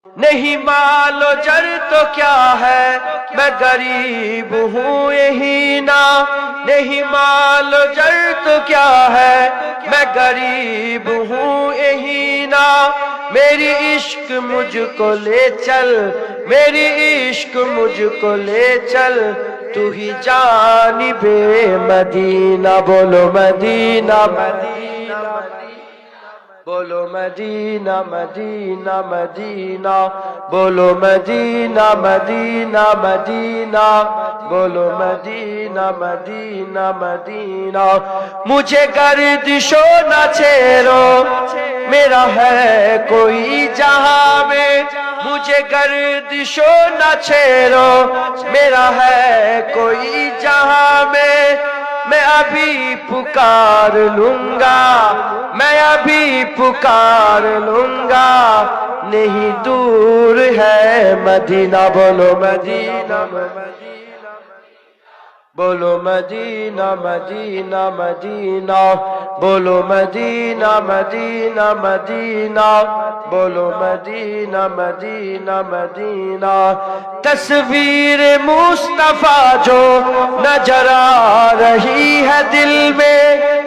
نہیں مالو جر تو کیا ہے میں غریب ہوں یہی نا، نہیں مالو جر تو کیا ہے میں غریب ہوں یہی نا، میری عشق مجھ کو لے چل، میری عشق مجھ کو لے چل، تو ہی جانب مدینہ، بولو مدینہ مدینہ بولو مدینہ مدینہ مدینہ، بولو مدینہ مدینہ مدینہ، بولو مدینہ مدینہ مدینہ، مجھے گردش و نہ چھیڑو میرا ہے کوئی جہاں میں، مجھے گردش و نہ چھیڑو میرا ہے کوئی جہاں میں، میں ابھی پکار لوں گا، میں ابھی پکار لوں گا، نہیں دور ہے مدینہ، بولو مدینہ بولو مدینہ مدینہ مدینہ، بولو مدینہ مدینہ مدینہ، بولو مدینہ مدینہ مدینہ، تصویر مصطفیٰ جو نظر آ رہی ہے دل میں،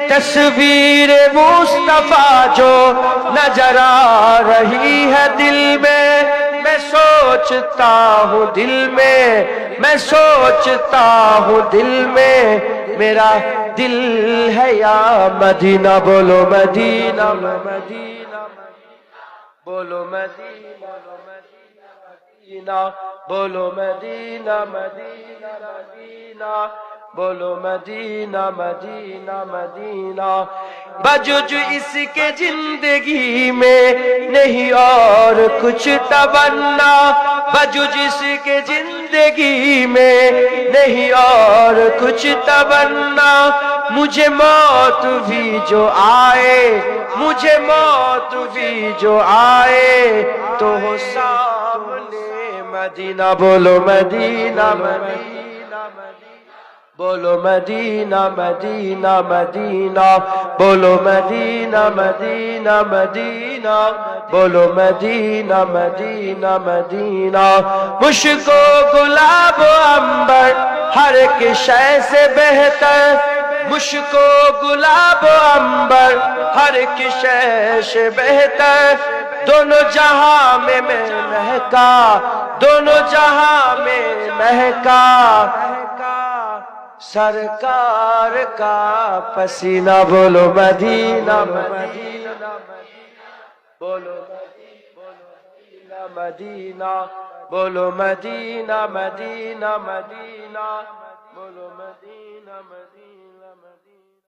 تصویر مصطفیٰ جو نظر آ رہی ہے دل میں، میں سوچتا ہوں دل میں، میں سوچتا ہوں دل میں، میرا دل ہے یا مدینہ، بولو مدینہ بولو مدینہ مدینہ، بولو مدینہ مدینہ مدینہ، بولو مدینہ مدینہ مدینہ، بجوج اس کے زندگی میں نہیں اور کچھ تمنا، بجوج اس کے زندگی میں نہیں اور کچھ تمنا، مجھے موت بھی جو آئے، مجھے موت بھی جو آئے، تو ہو سامنے مدینہ، بولو مدینہ مدینہ بولو مدینہ مدینہ مدینہ، بولو مدینہ مدینہ مدینہ، بولو مدینہ مدینہ مدینہ، مشک و گلاب و عنبر ہر ایک شے سے بہتر، مشک و گلاب و عنبر ہر ایک شے سے بہتر، دونوں جہاں میں مہکا، دونوں جہاں میں مہکا، سرکار کا پسینہ، بولو مدینہ مدینہ بولو مدینہ مدینہ، بولو مدینہ مدینہ مدینہ، بولو مدینہ مدینہ مدینہ۔